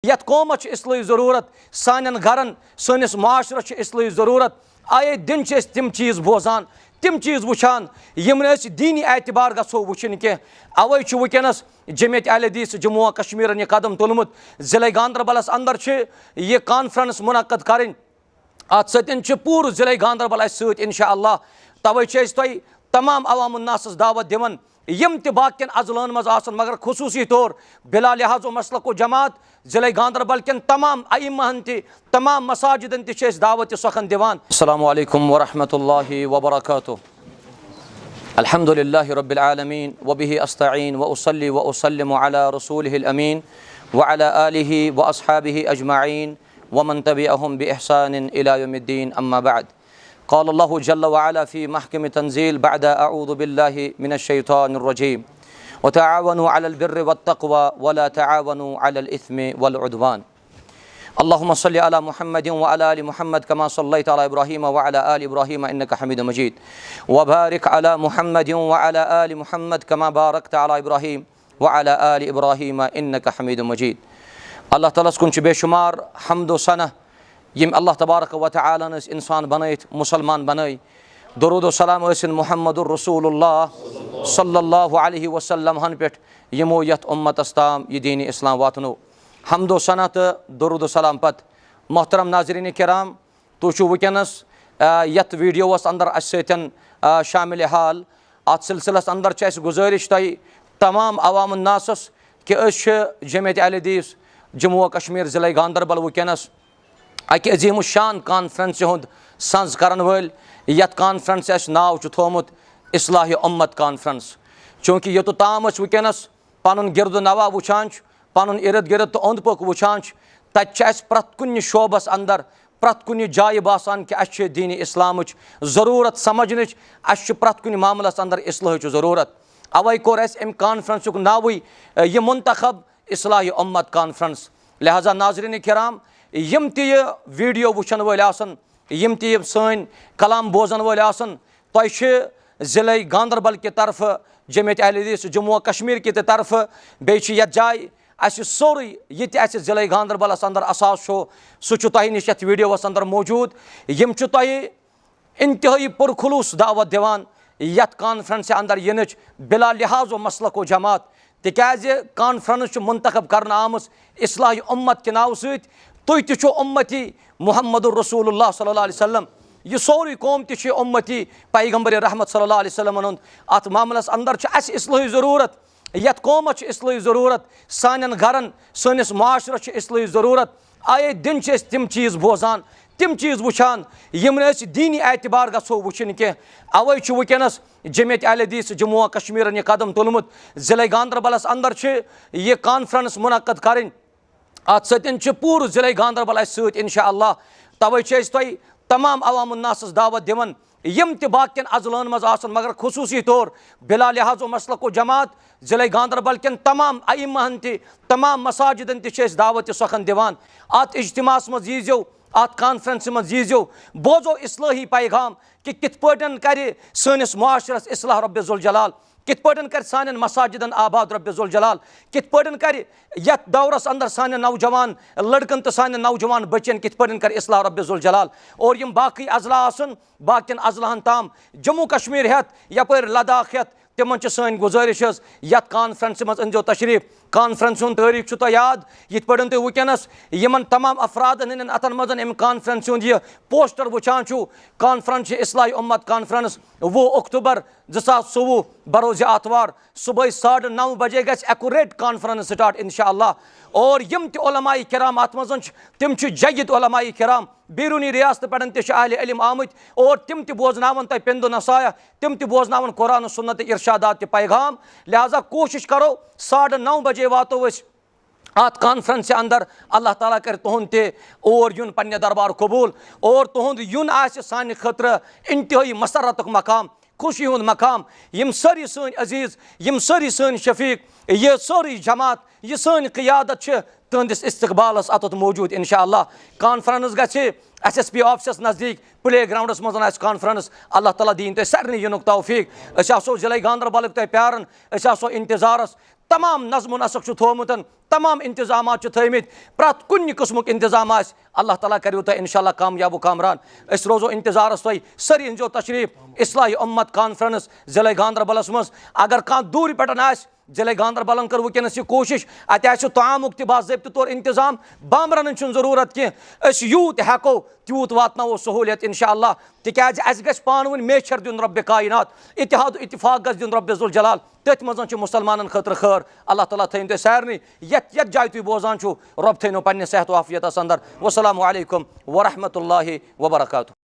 यत कौमत इस्लाही ज़रूरत, सान घरन सनिस माशरस इस्लाही ज़रूरत। आए दिन तिम चीज़ बोजान, तिम चीज़ वुचान यम दीनी एतबार गो वुचन कह। अवे वनस जमियत अहले हदीस जम्मू कश्मीर यह कदम तुलमुत ज़िले गांदरबलस अंदर यह कॉन्फ्रेंस मुनक़द करें। अत सतन पूर ज़िले गांदरबल सत इंशाअल्लाह। तवे तुह तमाम अवाम नासस दावत दिवन यम त बाकियन अजलन मज आसन, मगर खुसूसी तौर बिला लिहाज मसलक जमात ज़िले गांदरबल कन तमाम अइम्महन तमाम मसाजिदन दावत सखन दिवान। अस्सलामु अलैकुम व रहमतुल्लाहि व बरकातुहू। अल्हम्दुलिल्लाहि रब्बिल आलमीन व बिही अस्तईन व उसल्ली व उसल्लिमु अला रसूलिहिल अमीन व अला आलिहि व अस्हाबिहि अजमाईन व मन तबिअहुम बि इहसानिन इला यौमिद्दीन। अम्मा बाद। क़ाल अल्लाहु जल्ल व अला फ़ी महकम तंज़ील बअद अऊज़ु बिल्लाहि मिनश शैतानिर रजीम व तआवनु अलल बिर्रि वत तक़वा व ला तआवनु अलल इस्मि वल उद्वान। अल्लाहुम्मा सल्लि अला मुहम्मदिन व अला आलि मुहम्मद कमा सल्लैता अला इब्राहीम व अला आलि इब्राहीम इन्नका हमीदुम मजीद व बारिक अला मुहम्मदिन व अला आलि मुहम्मद कमा बारकता अला इब्राहीम व अला आलि इब्राहीम इन्नका हमीदुम मजीद। अल्लाह ताला कुन बेशुमार हम्द व सना यम अल्लाह तबारक व तआला ने इंसान बनैत मुसलमान बनई। दरूद व सलाम ٲسِن मुहम्मदुर रसूलुल्लाह सल्लल्लाहु अलैहि वसल्लम हन पे यमो यथ उम्मतस ताम यह दीन इस्लाम वातनो। हम्दो सना तो दरूद सलाम पत मोहतरम नाजरीन किराम तुझु वनस यथ वीडियोस अंदर अस शामिल हाल। अत सिलसिलस अंदर गुजारिश तय तमाम अवाम नासस कि जमियत अहले हदीस जम्मू कश्मीर ज़िले गांदरबल वनस अकि अजीम शान कॉन्फ्रेंस हुंद संज करन वल। यथ कॉन्फ्रेंस नाव थोमुत इस्लाही उम्मत कॉन्फ्रेंस। चूँकि योत ताम वनस पन गिरद नवा वुचान, पन इर्द गिर्द तो अंद पक वुचान, तत प्रत कुन शोबस अंदर प्रत कुन जाय बासान कि अस दीन इस्लाम ज़रूरत समझन, अस प्रत कुन मामलस अंदर इस्लाह ज़रूरत। अवै कोर अम कॉन्फ्रेंस नावई यह मुंतखब इस्लाही उम्मत कॉन्फ्रेंस। लिहाजा नाजरीन किराम यम त वीडियो वुचन वल आसन, यम त सन कलाम बोजन वल आसन, तुह ज़िले गांदरबल की तरफ जमियत अहले हदीस जम्मू कश्मीर की तरफ बे यथ जाय सोरे ये ज़िले गांदरबलस अंदर असास सह तुह नश ये वीडियोस अंदर मौजूद। यम तुह इंतहाई पुरखुलूस दावत दिवान यथ कॉन्फ्रेंस अंदर इन बिला लिहाज मसलक जमात। तिकाज कॉन्फ्रेंस मुंतखब करना आमस इस्लाही उम्मत के नाव सत। तुह तु उम्मती मुहम्मदुर रसूलुल्लाह सल्लल्लाहु अलैहि वसल्लम, यह सोरे कौम ति उम्मती पैगंबर रहमत सल्लल्लाहु अलैहि वसल्लम हुंद। अत मामलस अंदर अस इस्लाही ज़रूरत, यत कौमत इस्लाही ज़रूरत, सान घरन सनिस माशरस इस्लाही ज़रूरत। आए दिन तिम चीज़ बोजान, तिम चीज़ वुचान यम दीनी एतबार गो वुचन कह। अवे वनस जमियत अहले हदीस जम्मू कश्मीर यह कदम तुलमुत ज़िले गांदरबलस अंदर यह कॉन्फ्रेंस मुनक़द करें। अत सतन पूर ज़िले गांदरबल सत इंशाअल्लाह। तवे तुह तमाम अवाम नासस दावत दिवन यम त बाकियन अजलन मज आसन, मगर खुसूसी तौर बिला लिहाज मसलक जमात ज़िले गांदरबल कन तमाम अइम्महन तमाम मसाजिदन दावत सखन दिवान। अत इज्तिमास मज यीजो, अत कॉन्फ्रेंस मज यीजो, बोजो इस्लाही पैगाम कि कित पटन करे सनिस मुआशरस इस्लाह रब्बे ज़ुल जलाल, कित पटन कर सान मसाजिदन आबाद रब्बे ज़ुल जलाल, कित पटन कर यथ दौरस अंदर सान नौजवान लड़कन तो सान नौजवान बच्चन कित पटन कर इस्लाह रब्बे ज़ुल जलाल। और यम बाकी अजला आसन बाकियन अजलाहन ताम जम्मू कश्मीर हेत यपर लद्दाख हेत तिमन सन गुजारिश यथ कॉन्फ्रेंस मज अनजो तशरीफ। कॉन्फ्रेंस हुंद तारीख तो याद यथ पे तुम वनस यमन तमाम अफरादन हन अतन मज अम कॉन्फ्रेंस हुंद यह पोस्टर वुचान कॉन्फ्रेंस इस्लाही उम्मत कॉन्फ्रेंस 20 अक्टूबर 2024 बरोज़ आतवार सुबह 9:30 बजे गस एक्यूरेट कॉन्फ्रेंस स्टार्ट इंशाअल्लाह। और यम त उलमाए किराम अत मज तिम जय्यद उलमाए किराम बैरूनी रियासत पे अहले इल्म आमत, और तिम त बोजनावन तह पिंदो नसाया, तिम त बोजनावन कुरान सुन्नत इरशादात पैगाम। लिहाजा कोशिश करो 9:30 बजे वातो अत कॉन्फ्रेंस अंदर। अल्लाह ताला कर तुहद और युन पन्ने दरबार कबूल, और तुहद युन आसि सानि खतर इंतहाई मसरत मकाम, खुशी हुंद मकाम। यम सारी सन अजीज, यम सारी सन शफीक, यह सारी जमात, यह सन क़ियादत तुंदिस इस्तकबालस अत मौजूद इंशाअल्लाह। कॉन्फ्रेंस गि SSP ऑफिस नज़दीक प्ले ग्राउंडस मज कॉन्फ्रेंस। अल्लाह ताला दीन तुम सारे युनुक तौफीक। ज़िले गांदरबल तुम प्यारन, इंतजारस तमाम नज़्म नस्क थोमुत, तमाम इंतजाम थमित, प्रत कुन किस्मुक इंतजाम अल्लाह ताला करू तुम इंशाअल्लाह कामयाब कामरान। अस रोजो इंतजारस तुम सरी अनजो तशरीफ इस्लाही उम्मत कॉन्फ्रेंस ज़िले गांदरबलस मज। अगर कह दूर पे ज़िले गांदरबलन कर वनस यह कोशिश अत तामुक बाज़ाब्त तौर इंतजाम, बामरन ज़रूरत कह यूत हेको तूत वातनो सहूलियत इंशाअल्लाह। तिकाज अस गछ पान मेचर दिन रब्बे कायनात, इतिहाद इत्तिफाक गछ दिन रब्बे ज़ुल जलाल, तथ मज मुसलमान खतर खैर। अल्लाह ताला थैन तुम सारे यत जाय तुम बोजान रब थैनो पन्ने सेहत वाफियत अंदर। वस्सलामु अलैकुम व रहमतुल्लाहि व बरकातुहू।